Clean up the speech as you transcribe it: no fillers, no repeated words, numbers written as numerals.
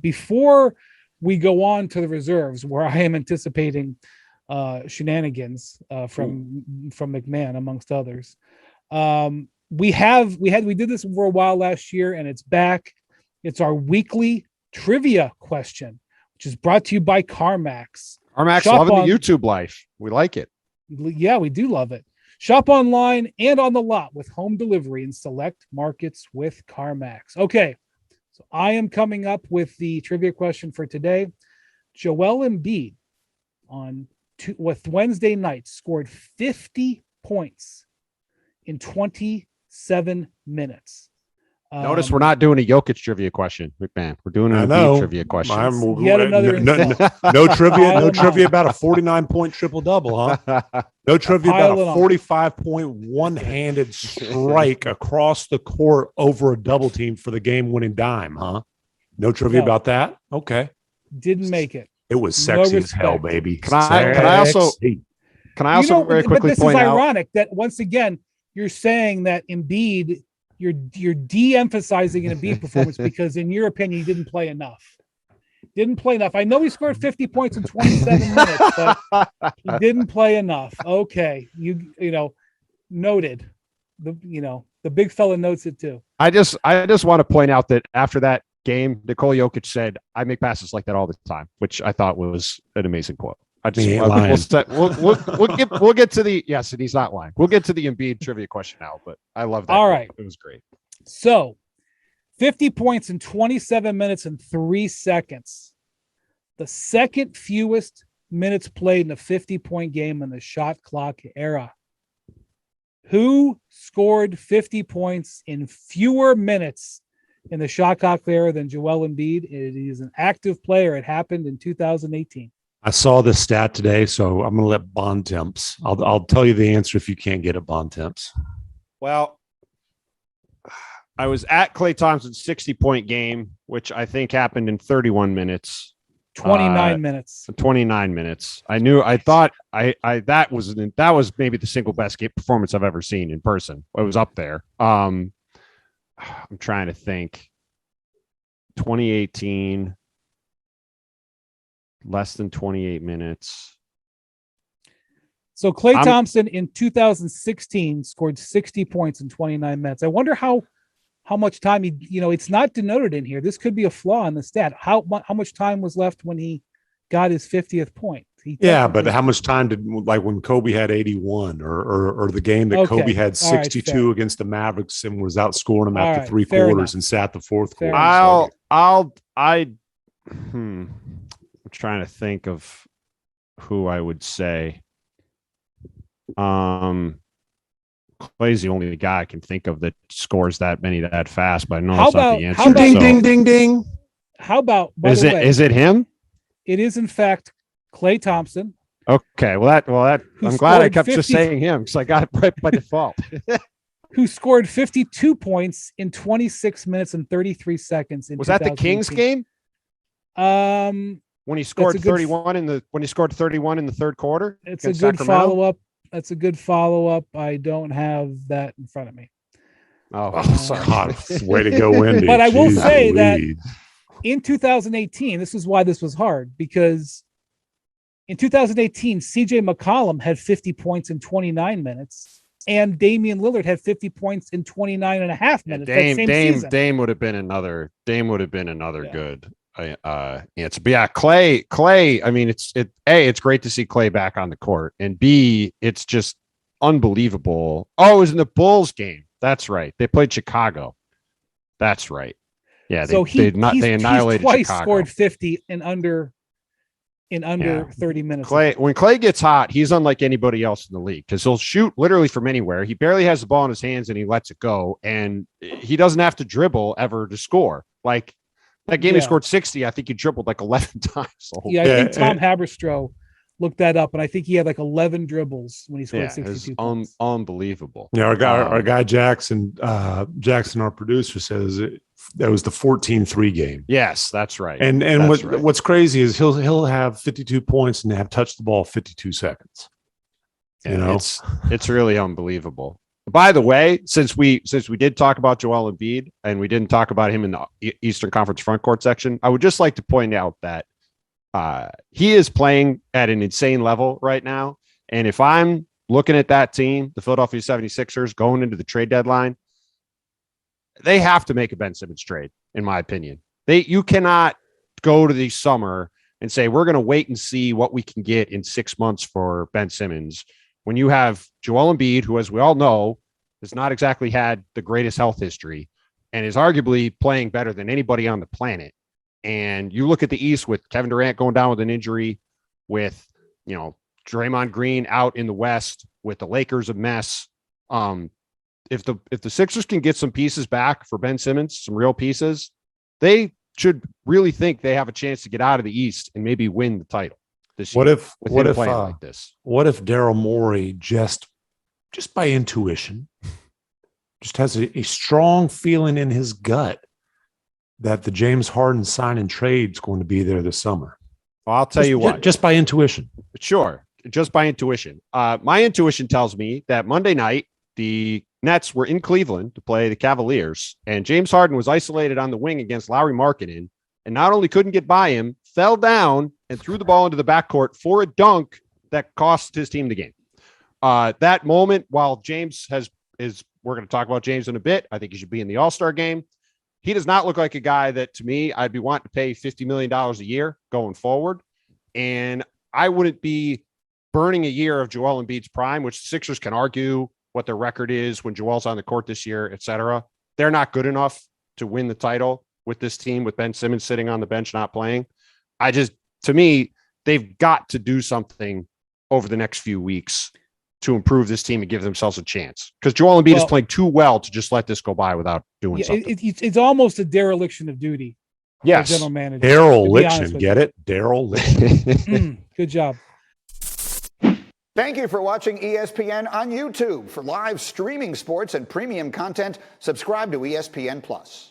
Before we go on to the reserves, where I am anticipating shenanigans from McMahon amongst others, we did this for a while last year, and it's back. It's our weekly trivia question, which is brought to you by CarMax. CarMax, loving the YouTube life. We like it. Yeah, we do love it. Shop online and on the lot with home delivery in select markets with CarMax. Okay, so I am coming up with the trivia question for today. Joel Embiid with Wednesday night scored 50 points in 27 minutes. Notice we're not doing a Jokic trivia question, McMahon. We're doing an Embiid trivia question. Yet another no trivia about a 49-point triple-double, huh? No trivia about a 45-point one-handed strike across the court over a double team for the game-winning dime, huh? No trivia about that? Okay. Didn't make it. It was sexy as hell, baby. Can I also very quickly point out? This is ironic that once again you're saying that Embiid, you're de-emphasizing an Embiid performance because in your opinion he didn't play enough. I know he scored 50 points in 27 minutes, but he didn't play enough. Okay, you know, noted. The big fella notes it too. I just want to point out that after that game, Nikola Jokic said, "I make passes like that all the time," which I thought was an amazing quote. We'll get to the yes, and he's not lying. We'll get to the Embiid trivia question now, but I love that. All right, it was great. So, 50 points in 27 minutes and 3 seconds. The second fewest minutes played in a 50-point game in the shot clock era. Who scored 50 points in fewer minutes in the shot clock era than Joel Embiid? It is an active player. It happened in 2018. I saw this stat today, so I'm going to let Bontemps. I'll tell you the answer if you can't get it, Bontemps. Well, I was at Klay Thompson's 60-point game, which I think happened in 31 minutes. 29 minutes. 29 minutes. That was maybe the single best game performance I've ever seen in person. It was up there. I'm trying to think. 2018. Less than 28 minutes. So Klay Thompson in 2016 scored 60 points in 29 minutes. I wonder how much time it's not denoted in here. This could be a flaw in the stat. How much time was left when he got his 50th point? But how much time did, like when Kobe had 81 or the game that Kobe had 62 against the Mavericks and was outscoring them after three quarters and sat the fourth quarter? I'm trying to think of who I would say. Clay's the only guy I can think of that scores that many that fast, but I know that's not the answer. Ding. How about is it him? It is in fact Klay Thompson. Okay, I'm glad I kept just saying him because I got it right by default. Who scored 52 points in 26 minutes and 33 seconds. Was that the Kings game? When he scored 31 in the third quarter. It's a good follow-up. That's a good follow-up. I don't have that in front of me. God, way to go, Wendy. But I will say that in 2018, this is why this was hard, because in 2018, CJ McCollum had 50 points in 29 minutes, and Damian Lillard had 50 points in 29 and a half minutes. Dame would have been another good answer. But yeah, Klay. I mean, it's great to see Klay back on the court, and B, it's just unbelievable. Oh, it was in the Bulls game. That's right. They played Chicago. That's right. Yeah, they annihilated twice Chicago. Scored 50 in under 30 minutes. When Klay gets hot, he's unlike anybody else in the league because he'll shoot literally from anywhere. He barely has the ball in his hands and he lets it go, and he doesn't have to dribble ever to score. Like that game, he scored 60. I think he dribbled like 11 times. I think Tom Haberstroh looked that up, and I think he had like 11 dribbles when he scored 62 points. Unbelievable. Yeah, our guy Jackson, our producer, says that was the 14-3 game. Yes, that's right. And what's crazy is he'll have 52 points and have touched the ball 52 seconds. It's really unbelievable. By the way, since we did talk about Joel Embiid and we didn't talk about him in the Eastern Conference front court section, I would just like to point out that he is playing at an insane level right now. And if I'm looking at that team, the Philadelphia 76ers, going into the trade deadline, they have to make a Ben Simmons trade, in my opinion. You cannot go to the summer and say, we're going to wait and see what we can get in 6 months for Ben Simmons, when you have Joel Embiid, who, as we all know, has not exactly had the greatest health history and is arguably playing better than anybody on the planet. And you look at the East with Kevin Durant going down with an injury, with, Draymond Green out in the West, with the Lakers a mess. If the Sixers can get some pieces back for Ben Simmons, some real pieces, they should really think they have a chance to get out of the East and maybe win the title this year. What if like this? What if Daryl Morey just by intuition just has a strong feeling in his gut that the James Harden sign and trade is going to be there this summer? Well, I'll tell you what. Just by intuition. Sure. Just by intuition. My intuition tells me that Monday night, the Nets were in Cleveland to play the Cavaliers, and James Harden was isolated on the wing against Lauri Markkanen, and not only couldn't get by him, fell down and threw the ball into the backcourt for a dunk that cost his team the game. That moment, while James we're going to talk about James in a bit. I think he should be in the All-Star game. He does not look like a guy that, to me, I'd be wanting to pay $50 million a year going forward. And I wouldn't be burning a year of Joel Embiid's prime, which the Sixers can argue what their record is when Joel's on the court this year, et cetera. They're not good enough to win the title with this team, with Ben Simmons sitting on the bench not playing. To me, they've got to do something over the next few weeks to improve this team and give themselves a chance. Because Joel Embiid is playing too well to just let this go by without doing something. It's almost a dereliction of duty. Yes. General manager. Dereliction. Get it? Dereliction. Good job. Thank you for watching ESPN on YouTube. For live streaming sports and premium content, subscribe to ESPN+.